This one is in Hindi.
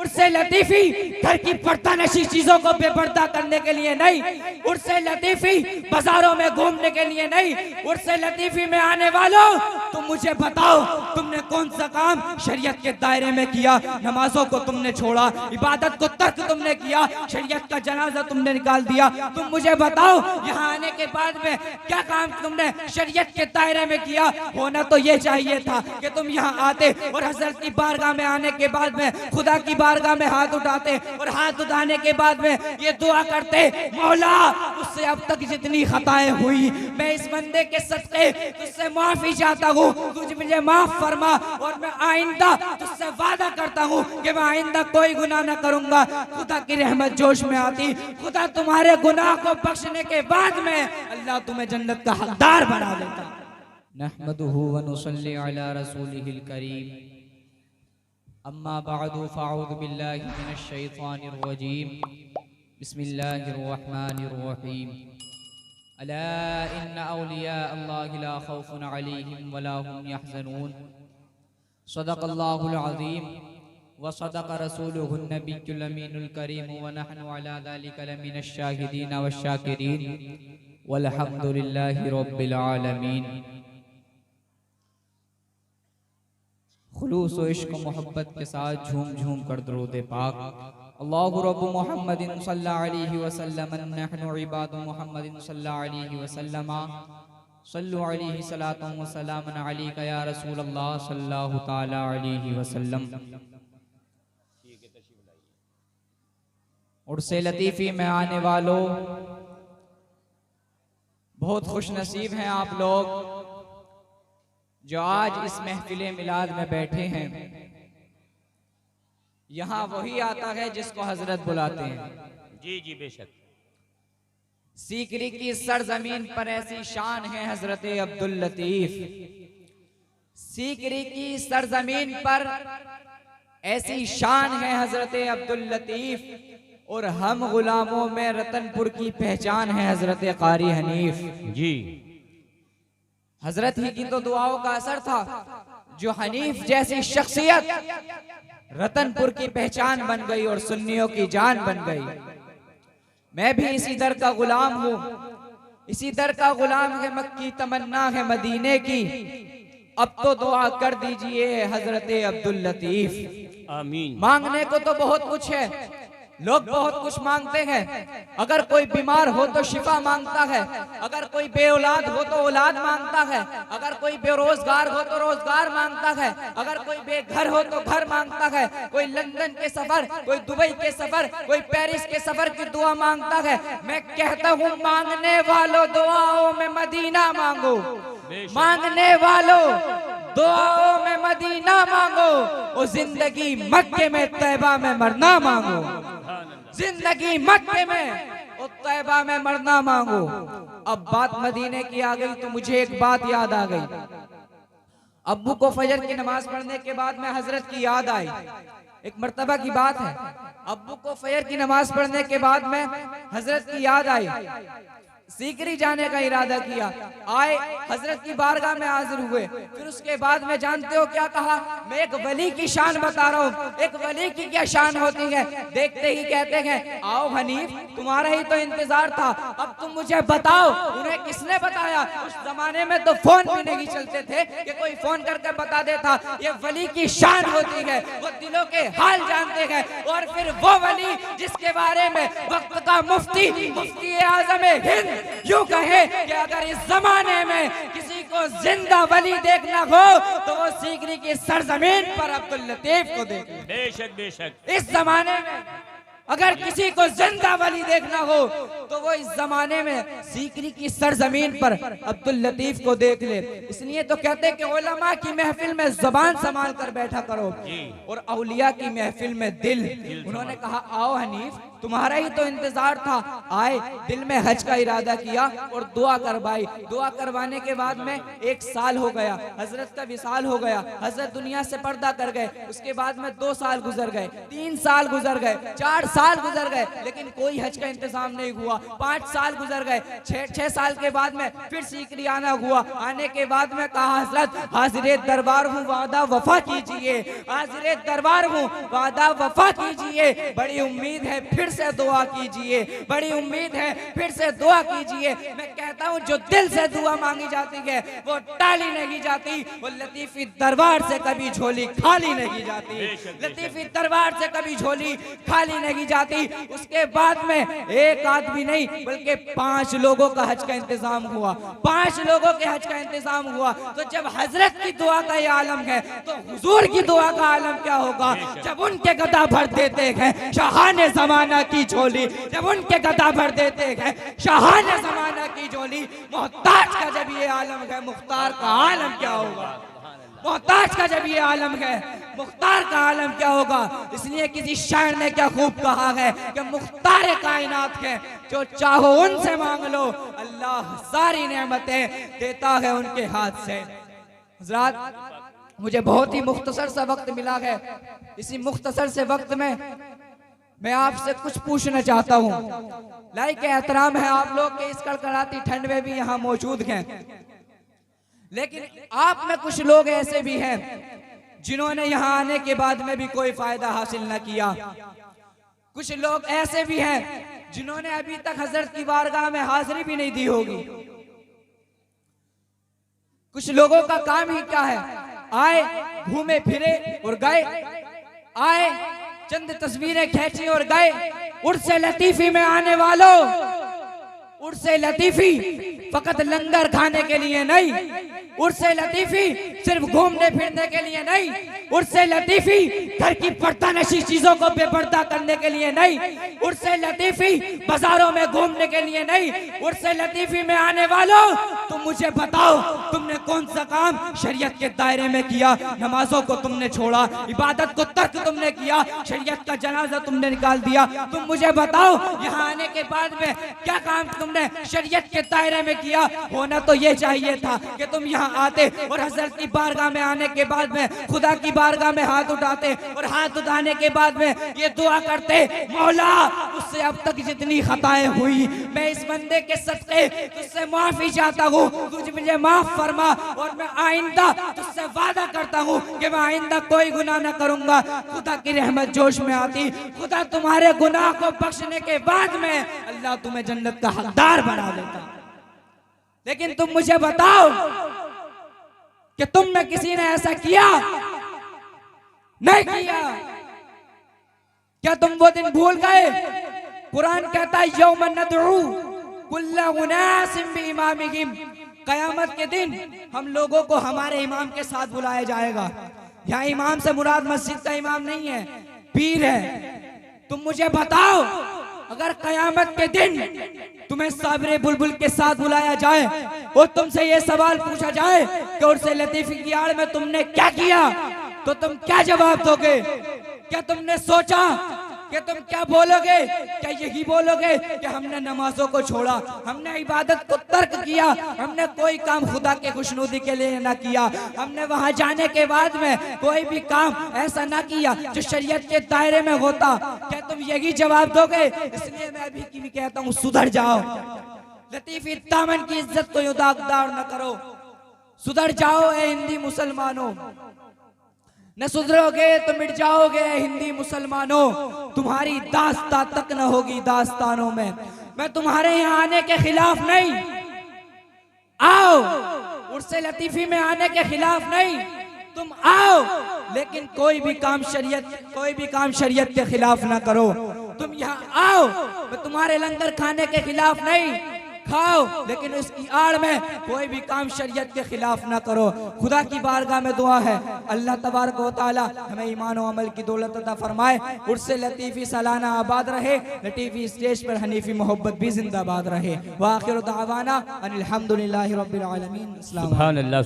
उर्से लतीफी घर की पर्दानशी चीजों को बेपर्दा करने के लिए नहीं, उर्से लतीफी बाजारों में घूमने के लिए नहीं। उर्से लतीफी में आने वालों, तुम मुझे बताओ तुमने कौन सा काम शरीयत के दायरे में किया? नमाजों को तुमने छोड़ा, इबादत को तर्क तुमने किया, शरीयत का जनाजा तुमने निकाल दिया। तुम मुझे बताओ यहाँ आने के बाद में क्या काम तुमने शरीयत के दायरे में किया? होना तो ये चाहिए था कि तुम यहाँ आते और हजरत की बारगाह में आने के बाद में खुदा की बारगाह में हाथ उठाते और हाथ उठाने के बाद में ये दुआ करते, मौला उससे अब तक जितनी खताएं हुई मैं इस बंदे के सदके तुझसे माफी चाहता हूँ, तुझ मुझे माफ फरमा और मैं आइंदा तुझसे वादा करता हूँ कि मैं आइंदा कोई गुनाह न करूंगा। खुदा की रहमत जोश में आती, खुदा तुम्हारे गुनाह को बख्शने के बाद में अल्लाह तुम्हें जन्नत का हकदार बना देता। नहमदुहु व नुसल्ली अला रसूलिहिल करीम, अम्मा बअदु फ़अऊज़ु बिल्लाहि मिनश शैतानिर रजीम, बिस्मिल्लाहिर रहमानिर रहीम। अला इन्ना औलिया अल्लाहि ला खौफुन अलैहिम व ला हुम यहज़नून। सदक़ल्लाहुल अज़ीम व सदक़ रसूलुहुन नबियुल अमीनुल करीम व नहनु अला ज़ालिका लमिनश शाहिदीन वश शाकिरीन वल्हम्दुलिल्लाहि रब्बिल आलमीन। खुलूस व इश्क मोहब्बत के साथ झूम झूम कर दरूद पाक। अल्लाहु रब्बु मुहम्मदिन सल्लल्लाहु अलैहि वसल्लम नहनु इबादु मुहम्मदिन सल्लल्लाहु अलैहि वसल्लम सल्लु अलैहि सलातु व सलामन अलैका या रसूल अल्लाह सल्लल्लाहु तआला अलैहि वसल्लम। उर्से लतीफ़ी में आने वालों, बहुत खुश नसीब हैं आप लोग जो आज इस महफिले मिलाद में बैठे हैं। यहाँ वही आता है जिसको हजरत बुलाते हैं। जी जी बेशक। सीकरी की सरजमीन पर ऐसी शान है हजरत अब्दुल लतीफ। सीकरी की सरजमीन पर ऐसी शान है हजरत अब्दुल लतीफ और हम गुलामों में रतनपुर की पहचान है हजरत कारी हनीफ। जी हजरत ही की तो दुआओं का असर था जो हनीफ जैसी शख्सियत रतनपुर की पहचान बन गई और सुन्नियों की जान बन गई। मैं भी इसी दर का गुलाम हूँ, इसी दर का गुलाम है, मक्की तमन्ना है मदीने की। अब तो दुआ कर दीजिए हजरत अब्दुल लतीफ। आमीन। मांगने को तो बहुत कुछ है, लोग बहुत कुछ मांगते हैं। अगर कोई बीमार हो तो शिफा मांगता है, अगर कोई बेऔलाद हो तो औलाद मांगता है, अगर कोई बेरोजगार हो तो रोजगार मांगता है, अगर कोई बेघर हो तो घर मांगता है। कोई लंदन के सफर, कोई दुबई के सफर, कोई पेरिस के सफर की दुआ मांगता है। मैं कहता हूँ मांगने वालों दुआओं में मदीना मांगो, मांगने वालों दुआओं में मदीना मांगो और जिंदगी मक्के में तैबा में मरना मांगो। जिंदगी मक्के में और तैबा में मरना मांगो। अब बात मदीने की आ गई तो मुझे एक बात याद आ गई। अब्बू को फजर की नमाज पढ़ने के बाद में हजरत की याद आई। एक मर्तबा की बात है, अब्बू को फजर की नमाज पढ़ने के बाद में हजरत की याद आई। सीकरी जाने का इरादा किया, आए हजरत की बारगाह में हाजिर हुए। फिर उसके बाद में जानते हो क्या कहा? मैं एक वली की शान बता रहा हूँ। एक वली की क्या शान होती है? देखते ही कहते हैं आओ हनीफ, तुम्हारा ही तो इंतजार था, अब तुम मुझे बताओ उन्हें किसने बताया? उस जमाने में तो फोन भी नहीं चलते थे कि कोई फोन करके बता देता। ये वली की शान होती है, वो दिलों के हाल जानते हैं। और फिर वो वली जिसके बारे में वक्त का मुफ्ती आज़म हिंद यूं कहे कि अगर इस जमाने में किसी को जिंदा वली देखना हो तो वो सीकरी की सरजमीन पर अब्दुल लतीफ को देखे। बेशक बेशक। इस जमाने में अगर किसी को जिंदा वली देखना हो तो वो इस जमाने में सीकरी की सरजमीन पर अब्दुल लतीफ को देख ले। इसलिए तो कहते हैं कि उलमा की महफिल में जुबान संभाल कर बैठा करो और औलिया की महफिल में दिल। उन्होंने कहा आओ हनीफ, तुम्हारा ही तो इंतजार था। आए, दिल में हज का इरादा किया और दुआ करवाई। दुआ करवाने के बाद में 1 साल हो गया, हजरत का विसाल हो गया, हजरत दुनिया से पर्दा कर गए। उसके बाद में 2 साल गुजर गए, 3 साल गुजर गए, 4 साल गुजर गए, लेकिन कोई हज का इंतजाम नहीं हुआ। 5 साल गुजर गए, 6 साल के बाद में फिर सीकरी आना हुआ। आने के बाद में कहा हजरत हाजिर दरबार हूँ, वादा वफा कीजिए। हाजिर दरबार हूँ, वादा वफा कीजिए। बड़ी उम्मीद है, फिर से दुआ कीजिए। बड़ी उम्मीद है, फिर से दुआ कीजिए। मैं कहता हूँ जो दिल से दुआ मांगी जाती है वो टाली नहीं जाती। वो लतीफी दरबार से कभी झोली खाली नहीं जाती। लतीफी दरबार से कभी झोली खाली नहीं जाती। उसके बाद में एक आदमी नहीं बल्कि 5 लोगों का हज का इंतजाम हुआ। 5 लोगों के हज का इंतजाम हुआ। तो जब हजरत की दुआ का ये आलम है तो हुजूर की दुआ का आलम क्या होगा। जब उनके गदा भर देते हैं शाहाने जमाना की झोली, जब उनके गदा भर देते हैं शाहाने जमाना की झोली, मोहताज का जब ये आलम है मुख्तार का आलम क्या होगा। मोहताज का जब ये आलम है मुख्तार का आलम क्या होगा। इसलिए किसी शायर ने क्या खूब कहा है कि मुख्तार कायनात है, जो चाहो उनसे मांग लो, अल्लाह सारी नेमतें देता है उनके हाथ से। हज़रात, मुझे बहुत ही मुख्तसर सा वक्त मिला है। इसी मुख्तसर से वक्त में मैं आपसे कुछ पूछना चाहता हूँ। लाइक एहतराम है आप लोग के इस कड़कड़ाती ठंड में भी यहाँ मौजूद हैं, लेकिन आप में कुछ लोग ऐसे भी हैं जिन्होंने यहाँ आने के बाद में भी कोई फायदा हासिल न किया। कुछ लोग ऐसे भी हैं जिन्होंने अभी तक हजरत की बारगाह में हाजिरी भी नहीं दी होगी। कुछ लोगों का काम ही क्या है, आए, घूमे फिरे और गए, आए, चंद तस्वीरें खींची और गए। उर्स लतीफी में आने वालों, उर्स लतीफी फकत लंगर खाने के लिए नहीं, उर्स लतीफी सिर्फ घूमने फिरने के लिए नहीं, उर्स लतीफी घर की पर्दानशी चीजों को बेपर्दा करने के लिए नहीं, उर्स लतीफी बाजारों में घूमने के लिए नहीं। उर्स लतीफी में आने वालों, तुम मुझे बताओ तुमने कौन सा काम शरीयत के दायरे में किया। नमाजों को तुमने छोड़ा, इबादत को तर्क तुमने किया, शरीयत का जनाजा तुमने निकाल दिया। तुम मुझे बताओ यहाँ आने के बाद में क्या काम तुमने शरीयत के दायरे में किया। होना तो ये चाहिए था कि तुम यहाँ आते और हजरत की बारगाह में आने के बाद में खुदा की बारगाह में हाथ उठाते और हाथ उठाने के बाद में ये दुआ करते, मौला उससे अब तक जितनी खताएं हुई मैं इस बंदे के सदक़े तुझसे माफी चाहता हूँ, तुझ मुझे माफ फरमा और मैं आइंदा तुझसे वादा करता हूँ कि मैं आइंदा कोई गुनाह न करूंगा। खुदा की रहमत जोश में आती, खुदा तुम्हारे गुनाह को बख्शने के बाद में अल्लाह तुम्हें जन्नत का हकदार बना देता। लेकिन तुम मुझे बताओ कि तुम में किसी ने ऐसा किया? नहीं किया। क्या तुम वो दिन भूल गए? कुरान कहता है यौम नदउ कुल्ला उनासिम बिइमामिहिम, कयामत के दिन हम लोगों को हमारे इमाम के साथ बुलाया जाएगा। यहाँ इमाम से मुराद मस्जिद का इमाम नहीं है, पीर है। तुम मुझे बताओ अगर कयामत के दिन तुम्हें साबिरे बुलबुल के साथ बुलाया जाए और तुमसे ये सवाल पूछा जाए कि उर्से लतीफी की आड़ में तुमने क्या किया, तो तुम क्या जवाब दोगे? क्या तुमने सोचा कि तुम क्या बोलोगे? क्या यही बोलोगे कि हमने नमाजों को छोड़ा, हमने इबादत को तर्क किया, हमने कोई काम खुदा के खुशनुदी के लिए ना किया, हमने वहां जाने के बाद में कोई भी काम ऐसा ना किया जो शरीयत के दायरे में होता? क्या तुम यही जवाब दोगे? इसलिए मैं अभी की भी कहता हूँ सुधर जाओ। लतीफी दामन की इज्जत को दागदार न करो, सुधर जाओ ए हिंदी मुसलमानों। न सुधरोगे तो मिट जाओगे हिंदी मुसलमानों, तुम्हारी दास्तां तक न होगी दास्तानों में। मैं तुम्हारे यहाँ आने के खिलाफ नहीं, आओ, उर्से लतीफी में आने के खिलाफ नहीं, तुम आओ, लेकिन कोई भी काम शरीयत के खिलाफ ना करो। तुम यहाँ आओ, मैं तुम्हारे लंगर खाने के खिलाफ नहीं, खाओ, लेकिन उसकी आड़ में कोई भी काम शरीयत के खिलाफ ना करो। खुदा की बारगाह में दुआ है अल्लाह तबारक व तआला हमें ईमान और अमल की दौलत अता फरमाए। उर्से लतीफी सालाना आबाद रहे, लतीफी स्टेज पर हनीफी मोहब्बत भी जिंदाबाद रहे। व आखिर दावाना अनिल हम्दुलिल्लाहि रब्बिल आलमीन। सुभान अल्लाह।